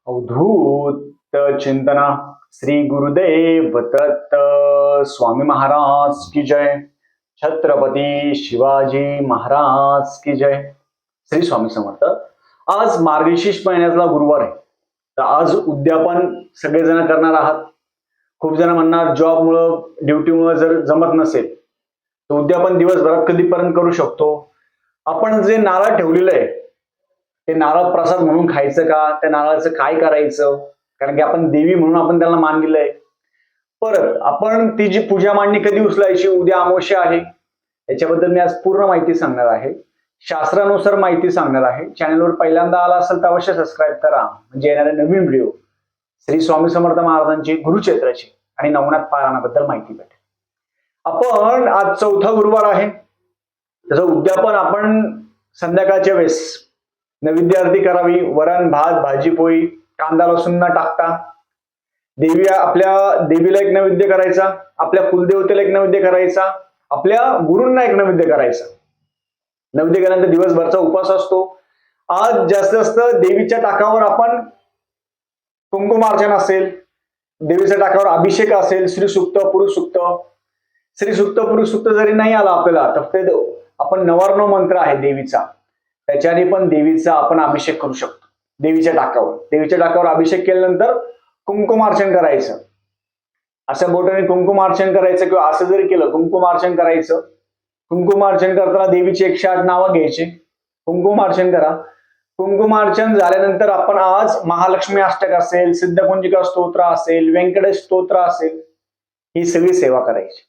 अवधूत चिंतना श्री गुरुदेव दत्त स्वामी महाराज की जय. छत्रपती शिवाजी महाराज की जय. श्री स्वामी समर्थ. आज मार्गशीर्ष महिन्यातला गुरुवार आहे. तर आज उद्यापन सगळेजण करणार आहात. खूप जण म्हणणार जॉबमुळं ड्युटीमुळे जर जमत नसेल तर उद्यापन दिवसभरात कधीपर्यंत करू शकतो. आपण जे नारळ ठेवलेलं आहे ते नारळ प्रसाद म्हणून खायचं का, त्या नारळाचं काय करायचं, कारण की आपण देवी म्हणून आपण त्याला मानलेलं आहे. परत आपण ती जी पूजा मांडणी कधी उचलायची, उद्या अमावस्या आहे, याच्याबद्दल मी आज पूर्ण माहिती सांगणार आहे. शास्त्रानुसार माहिती सांगणार आहे. चॅनलवर पहिल्यांदा आला असेल तर अवश्य सबस्क्राईब करा, म्हणजे येणारे नवीन व्हिडिओ श्री स्वामी समर्थ महाराजांची गुरुक्षेत्राची आणि नवनाथ पारायणाबद्दल माहिती भेटेल. आपण आज चौथा गुरुवार आहे. त्याचं उद्यापन आपण संध्याकाळच्या वेळेस नैवेद्य आरती करावी. वरण भात भाजी पोळी कांदा लसूण न टाकता आपल्या देवीला एक नैवेद्य करायचा, आपल्या कुलदेवतेला एक नैवेद्य करायचा, आपल्या गुरूंना एक नैवेद्य करायचा. नैवेद्य केल्यानंतर दिवसभरचा उपवास असतो. आज जास्तीत जास्त देवीच्या टाकावर आपण कुंकुमार्चन असेल, देवीच्या टाकावर अभिषेक असेल, श्री सुक्त पुरुष सुक्त. श्री सुक्त पुरुष सुक्त जरी नाही आला आपल्याला तर ते आपण नवार्णव मंत्र आहे देवीचा, त्याच्याने पण देवीचा आपण अभिषेक करू शकतो. देवीच्या टाकावर अभिषेक केल्यानंतर कुंकुमार्चन करायचं. अशा बोटाने कुंकुमार्चन करायचं किंवा असं जरी केलं कुंकुमार्चन करायचं. कुंकुमार्चन करताना देवीची 108 नावं घ्यायची. कुंकुमार्चन करा. कुंकुमार्चन झाल्यानंतर आपण आज महालक्ष्मी अष्टक असेल, सिद्धकुंजिका स्तोत्र असेल, व्यंकटेश स्तोत्र असेल, ही सगळी सेवा करायची.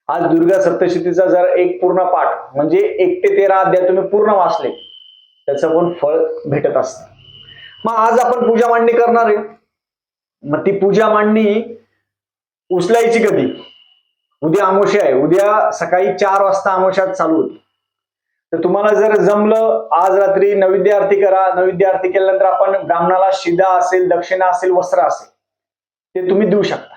आज दुर्गा सप्तशतीचा जर एक पूर्ण पाठ म्हणजे 1 ते 13 अध्याय तुम्ही पूर्ण वाचले त्याचं पण फळ भेटत असतं. मग आज आपण पूजा मांडणी करणार आहे. मग ती पूजा मांडणी उचलायची कधी? उद्या अमावस्या आहे. उद्या सकाळी 4 वाजता अमावस्या चालू होती. तर तुम्हाला जर जमलं आज रात्री नैवेद्य आरती करा. नैवेद्य आरती केल्यानंतर आपण ब्राह्मणाला शिदा असेल, दक्षिणा असेल, वस्त्र असेल ते तुम्ही देऊ शकता.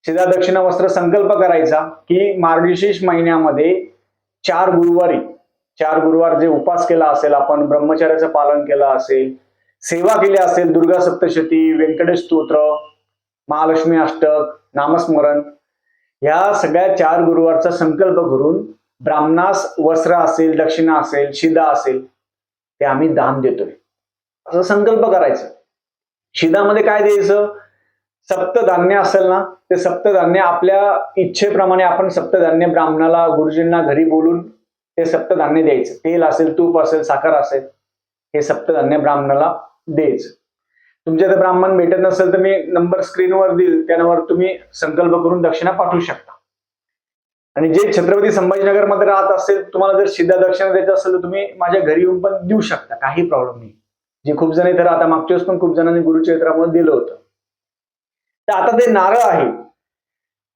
शिदा दक्षिणा वस्त्र संकल्प करायचा की मार्गशीर्ष महिन्यामध्ये 4 गुरुवार जे उपास केला असेल, आपण ब्रह्मचर्याचं पालन केलं असेल, सेवा केली असेल, दुर्गा सप्तशती, व्यंकटेश स्तोत्र, महालक्ष्मी अष्टक, नामस्मरण, या सगळ्या 4 गुरुवारचा संकल्प करून ब्राह्मणास वस्त्र असेल, दक्षिणा असेल, शिदा असेल ते आम्ही दान देतोय असं संकल्प करायचं. शिदामध्ये काय द्यायचं? सप्तधान्य असेल ना, ते सप्तधान्य आपल्या इच्छेप्रमाणे आपण सप्तधान्य ब्राह्मणाला गुरुजींना घरी बोलून ते सप्तधान्य द्यायचं. तेल असेल, तूप असेल, साखर असेल, हे सप्तधान्य ब्राह्मणाला द्यायचं. तुमच्या जर ब्राह्मण भेटत नसेल तर मी नंबर स्क्रीनवर देईल, त्यावर तुम्ही संकल्प करून दक्षिणा पाठवू शकता. आणि जे छत्रपती संभाजीनगर मध्ये राहत असेल, तुम्हाला जर शिदा दक्षिणा द्यायचं असेल तर तुम्ही माझ्या घरी येऊन पण देऊ शकता, काही प्रॉब्लेम नाही. जे खूप जण इथे राहतात, मागच्या वेळेस पण खूप जणांनी गुरुचरित्रामध्ये दिलं होतं. तर आता ते नारळ आहे,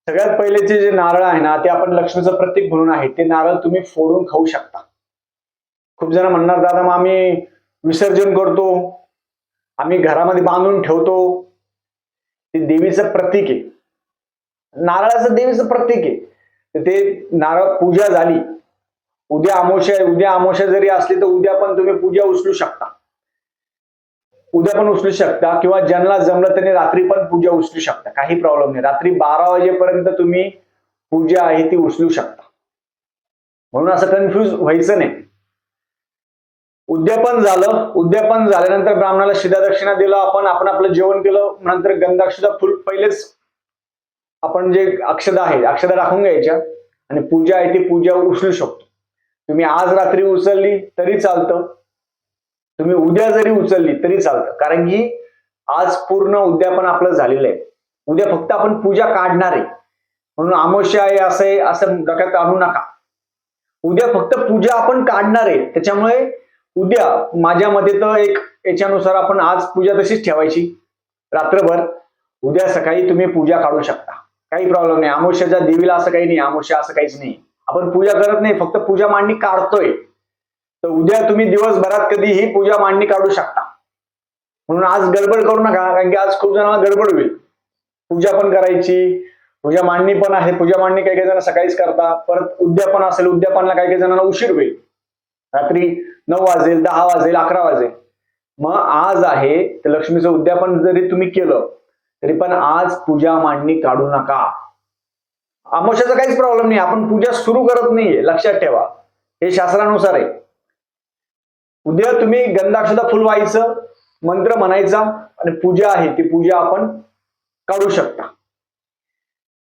सगळ्यात पहिलेचे जे नारळ आहे ना, ते आपण लक्ष्मीचं प्रतीक म्हणून आहे. ते नारळ तुम्ही फोडून खाऊ शकता. खूप जण म्हणणार दादा मग आम्ही विसर्जन करतो, आम्ही घरामध्ये बांधून ठेवतो. ते देवीचं प्रतीक आहे. नारळाचं देवीचं प्रतीक आहे. तर ते नारळ पूजा झाली. उद्या अमावस्या आहे. उद्या अमावस्या जरी असली तर उद्या पण तुम्ही पूजा उचलू शकता. किंवा ज्यांना जमलं त्याने रात्री पण पूजा उचलू शकता, काही प्रॉब्लेम नाही. रात्री 12 वाजेपर्यंत तुम्ही पूजा आहे ती उचलू शकता. म्हणून असं कन्फ्युज व्हायचं नाही. उद्यापन झाल्यानंतर ब्राह्मणाला शिदा दक्षिणा दिला, आपण आपलं जेवण केलं, नंतर गंधाक्षता फुल पहिलेच आपण जे अक्षदा आहे अक्षदा राखून घ्यायच्या आणि पूजा आहे ती पूजा उचलू शकतो. तुम्ही आज रात्री उचलली तरी चालतं, तुम्ही उद्या जरी उचलली तरी चालतं, कारण की आज पूर्ण उद्यापन आपलं झालेलं आहे. उद्या फक्त आपण पूजा काढणार आहे. म्हणून अमावस्या आहे असं डोक्यात आणू नका. उद्या फक्त पूजा आपण काढणार आहे. त्याच्यामुळे उद्या माझ्या मते तर एक याच्यानुसार आपण आज पूजा तशीच ठेवायची रात्रभर. उद्या सकाळी तुम्ही पूजा काढू शकता, काही प्रॉब्लेम नाही. अमावस्याच्या देवीला असं काही नाही, अमावस्या असं काहीच नाही. आपण पूजा करत नाही, फक्त पूजा मांडणी काढतोय. तर उद्या तुम्ही दिवसभरात कधीही पूजा मांडणी काढू शकता. म्हणून आज गडबड करू नका, कारण की आज खूप जणांना गडबड होईल. पूजा पण करायची, पूजा मांडणी पण आहे. पूजा मांडणी काही काही जण सकाळीच करता, परत उद्यापन असेल, उद्यापनला काही काही जणांना उशीर होईल. रात्री 9 वाजेल, 10 वाजेल, 11 वाजेल. मग आज आहे तर लक्ष्मीचं उद्यापन जरी तुम्ही केलं तरी पण आज पूजा मांडणी काढू नका. अमावस्याचा काहीच प्रॉब्लेम नाही, आपण पूजा सुरू करत नाहीये, लक्षात ठेवा, हे शास्त्रानुसार आहे. उद्या तुम्ही गंधाक्षता फुल व्हायचं, मंत्र म्हणायचा आणि पूजा आहे ती पूजा आपण काढू शकता.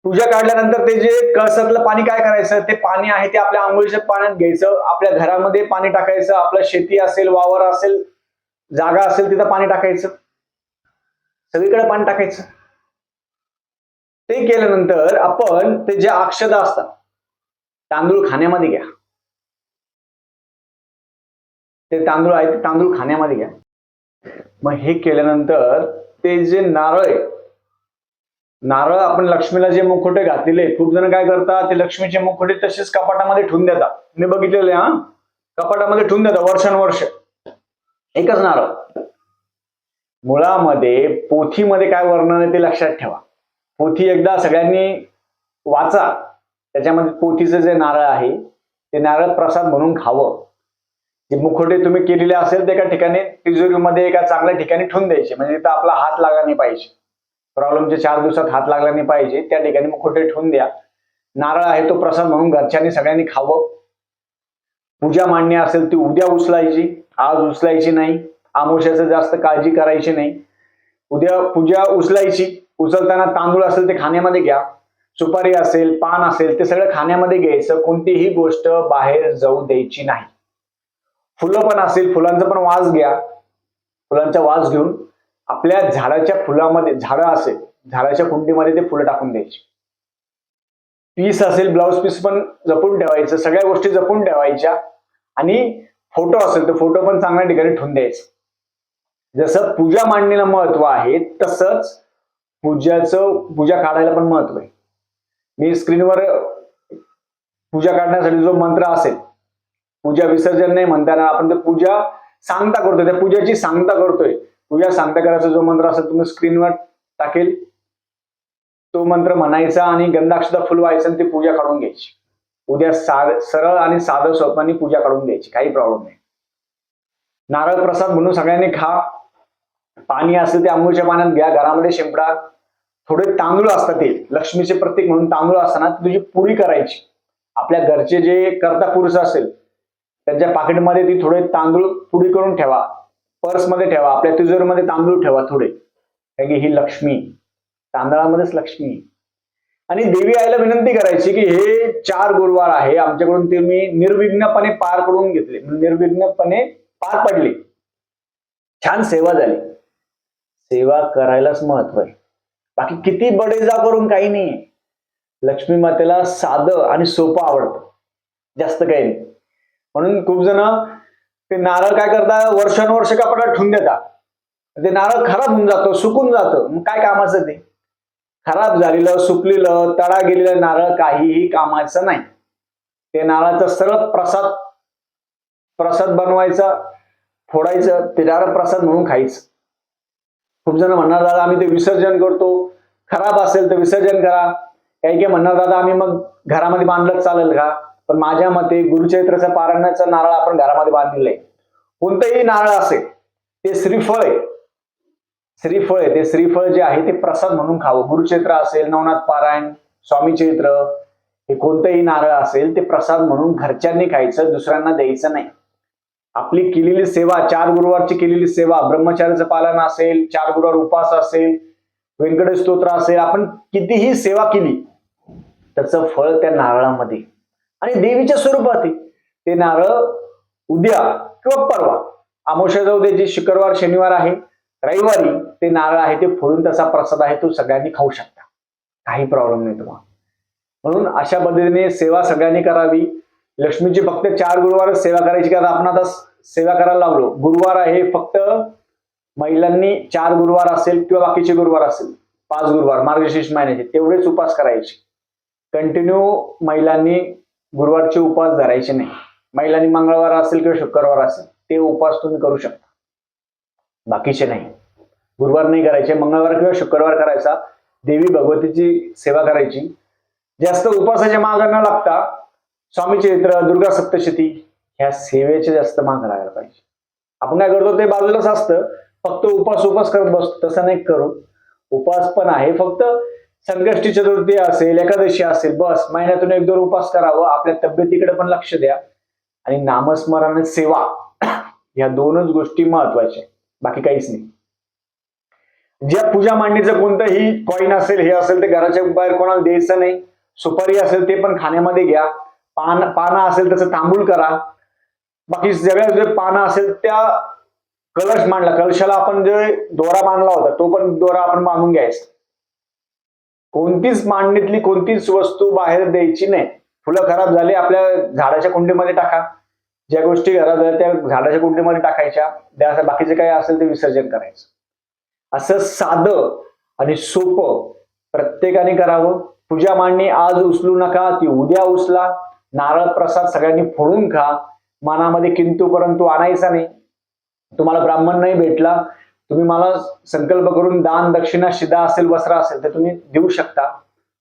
पूजा काढल्यानंतर ते जे कळसातलं पाणी काय करायचं, ते पाणी आहे ते आपल्या आंघोळीच्या पाण्यात घ्यायचं, आपल्या घरामध्ये पाणी टाकायचं, आपलं शेती असेल, वावर असेल, जागा असेल तिथं पाणी टाकायचं, सगळीकडे पाणी टाकायचं. ते केल्यानंतर आपण ते जे अक्षता असतात, तांदूळ खाण्यामध्ये घ्या. ते तांदूळ आहे ते तांदूळ खाण्यामध्ये घ्या. मग हे केल्यानंतर ते जे नारळ आहे, नारळ आपण लक्ष्मीला जे मुखोटे घातलेले, खूप जण काय करतात, ते लक्ष्मीचे मुखोटे तसेच कपाटामध्ये ठेवून देतात. मी बघितलेले, कपाटामध्ये ठेवून देतात वर्षानुवर्ष एकच नारळ. मुळामध्ये पोथीमध्ये काय वर्णन आहे ते लक्षात ठेवा. पोथी एकदा सगळ्यांनी वाचा. त्याच्यामध्ये पोथीचं जे नारळ आहे ते नारळ प्रसाद म्हणून खावं. जे मुखोटे तुम्ही केलेले असेल ते एका ठिकाणी तिजोरीमध्ये एका चांगल्या ठिकाणी ठेवून द्यायचे, म्हणजे तिथं आपला हात लागला नाही पाहिजे. प्रॉब्लेमच्या 4 दिवसात हात लागला नाही पाहिजे, त्या ठिकाणी मुखोटे ठेवून द्या. नारळ आहे तो प्रसाद म्हणून घरच्यांनी सगळ्यांनी खावं. पूजा मांडणी असेल ती उद्या उचलायची, आज उचलायची नाही. अमावस्याचं जास्त काळजी करायची नाही. उद्या पूजा उचलायची. उचलताना तांदूळ असेल ते खाण्यामध्ये घ्या, सुपारी असेल, पान असेल ते सगळं खाण्यामध्ये घ्यायचं. कोणतीही गोष्ट बाहेर जाऊ द्यायची नाही. फुलं पण असेल, फुलांचा पण वास घ्या. फुलांचा वास घेऊन आपल्या झाडाच्या फुलामध्ये, झाडं असेल झाडाच्या कुंडीमध्ये ते फुलं टाकून द्यायची. पीस असेल, ब्लाउज पीस पण जपून ठेवायचं, सगळ्या गोष्टी जपून ठेवायच्या. आणि फोटो असेल तर फोटो पण चांगल्या ठिकाणी ठेवून द्यायचं. जसं पूजा मांडणीला महत्व आहे तसंच पूजा काढायला पण महत्व आहे. मी स्क्रीनवर पूजा काढण्यासाठी जो मंत्र असेल, पूजा विसर्जन नाही म्हणताना आपण ते पूजा सांगता करतोय, त्या पूजेची सांगता करतोय. पूजा सांगता करायचा जो मंत्र असेल तुम्ही स्क्रीनवर टाकेल तो मंत्र म्हणायचा आणि गंधाक्षता फुल व्हायचं आणि ती पूजा काढून घ्यायची. उद्या सरळ आणि साधं सोपानी पूजा काढून घ्यायची, काही प्रॉब्लेम नाही. नारळ प्रसाद म्हणून सगळ्यांनी खा. पाणी असेल ते आंघोळीच्या पाण्यात घ्या, घरामध्ये शिंपडा. थोडे तांदूळ असतात ते लक्ष्मीचे प्रतीक म्हणून तांदूळ असताना तुझी पुरी करायची. आपल्या घरचे जे करता पुरुष असेल त्यांच्या पाकिटमध्ये ती थोडे तांदूळ पुडी करून ठेवा, पर्समध्ये ठेवा, आपल्या तिजोरीमध्ये तांदूळ ठेवा थोडे, कारण की ही लक्ष्मी, तांदळामध्येच लक्ष्मी. आणि देवी आईला विनंती करायची की हे 4 गुरुवार आहे आमच्याकडून ते मी निर्विघ्नपणे पार करून घेतले, निर्विघ्नपणे पार पडले, छान सेवा झाली. सेवा करायलाच महत्व आहे, बाकी किती बडेजा करून काही नाही. लक्ष्मी मातेला साधं आणि सोपं आवडतं, जास्त काही नाही. म्हणून खूप जण ते नारळ काय करतात, वर्षानुवर्ष कपाटात ठेवून देतात. ते नारळ खराब होऊन जातो, सुकून जातं, मग काय कामाचं ते. खराब झालेलं, सुकलेलं, तडा गेलेलं नारळ काहीही कामाचं नाही. ते नारळाचा सरळ प्रसाद बनवायचा, फोडायचं, ते नारळ प्रसाद म्हणून खायचं. खूप जण म्हणणार दादा आम्ही ते विसर्जन करतो, खराब असेल तर विसर्जन करा. काही म्हणणार दादा आम्ही मग घरामध्ये बांधलं चालेल का? पण माझ्या मते गुरुचरित्राचा पारायणाचा नारळ आपण घरामध्ये बांधलेलं आहे. कोणतंही नारळ असेल ते श्रीफळ आहे, श्रीफळ आहे, ते श्रीफळ जे आहे ते प्रसाद म्हणून खावं. गुरुचरित्र असेल, नवनाथ पारायण, स्वामी चरित्र, हे कोणतंही नारळ असेल ते प्रसाद म्हणून घरच्यांनी खायचं, दुसऱ्यांना द्यायचं नाही. आपली केलेली सेवा, 4 गुरुवारची केलेली सेवा, ब्रह्मचार्याचं पालन असेल, 4 गुरुवार उपास असेल, व्यंकटेश स्तोत्र असेल, आपण कितीही सेवा केली त्याचं फळ त्या नारळामध्ये आणि देवीच्या स्वरूपात आहे. ते नारळ उद्या किंवा परवा, अमावस्या जाऊ दे, जे शुक्रवार शनिवार आहे, रविवारी ते नारळ आहे ते फोडून त्याचा प्रसाद आहे तो सगळ्यांनी खाऊ शकता, काही प्रॉब्लेम नाही तुम्हाला. म्हणून अशा पद्धतीने सेवा सगळ्यांनी करावी. लक्ष्मीची फक्त 4 गुरुवारच सेवा करायची, कारण आपण आता सेवा करायला लागलो. गुरुवार आहे फक्त महिलांनी 4 गुरुवार असेल किंवा बाकीचे गुरुवार असेल, 5 गुरुवार मार्गशीर्ष महिन्याचे तेवढेच उपास करायचे. कंटिन्यू महिलांनी गुरुवारचे उपास धरायचे नाही. महिलांनी मंगळवार असेल किंवा शुक्रवार असेल ते उपास तुम्ही करू शकता, बाकीचे नाही. गुरुवार नाही करायचे, मंगळवार किंवा शुक्रवार करायचा. देवी भगवतीची सेवा करायची. जास्त उपासाच्या मागे न लागता स्वामी चरित्र, दुर्गा सप्तशती ह्या सेवेचे जास्त मागे लागायला पाहिजे. आपण काय करतो ते बाजूलाच असतं, फक्त उपास करत बसतो. तसं नाही करू. उपास पण आहे, फक्त संकष्टी चतुर्थी असेल, एकादशी असेल, बस महिन्यातून 1-2 उपास करावं. आपल्या तब्येतीकडे पण लक्ष द्या आणि नामस्मरण सेवा या दोनच गोष्टी महत्वाच्या, बाकी काहीच नाही. ज्या पूजा मांडणीचं कोणतंही कॉईन असेल, हे असेल, ते घराच्या बाहेर कोणाला द्यायचं नाही. सुपारी असेल ते पण खाण्यामध्ये घ्या. पानं असेल त्याचं तांबूल करा. बाकी सगळ्या जे पानं असेल त्या कलश मांडला, कलशाला आपण जे दोरा बांधला होता तो पण दोरा आपण बांधून घ्यायचा. कोणतीच मांडणीतली कोणतीच वस्तू बाहेर द्यायची नाही. फुलं खराब झाली आपल्या झाडाच्या कुंडीमध्ये टाका. ज्या गोष्टी खराब झाल्या त्या झाडाच्या कुंडीमध्ये टाकायच्या. त्या बाकीचे काय असेल ते विसर्जन करायचं. असं साधं आणि सोपं प्रत्येकाने करावं. पूजा मांडणी आज उचलू नका, ती उद्या उचला. नारळ प्रसाद सगळ्यांनी फोडून खा. मनामध्ये किंतु परंतु आणायचा नाही. तुम्हाला ब्राह्मण नाही भेटला, तुम्ही मला संकल्प करून दान दक्षिणा शिदा असेल, वस्त्र असेल तर तुम्ही देऊ शकता,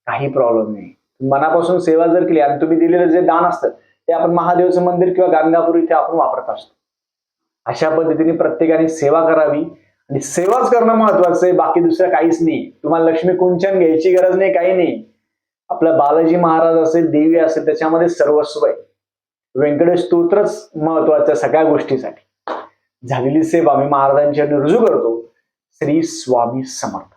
काही प्रॉब्लेम नाही. मनापासून सेवा जर केली आणि तुम्ही दिलेलं जे दान असतं ते आपण महादेवचं मंदिर किंवा गाणगापूर इथे आपण वापरत असतो. अशा पद्धतीने प्रत्येकाने सेवा करावी आणि सेवाच करणं महत्वाचं आहे, बाकी दुसरं काहीच नाही. तुम्हाला लक्ष्मी कुंचन घ्यायची गरज नाही, काही नाही. आपला बालाजी महाराज असेल, देवी असेल, त्याच्यामध्ये सर्वस्व आहे. व्यंकटेश स्तोत्रच महत्वाचं सगळ्या गोष्टीसाठी. झालेली सेवा मी महाराजांच्या रुजू करतो. श्री स्वामी समर्थ.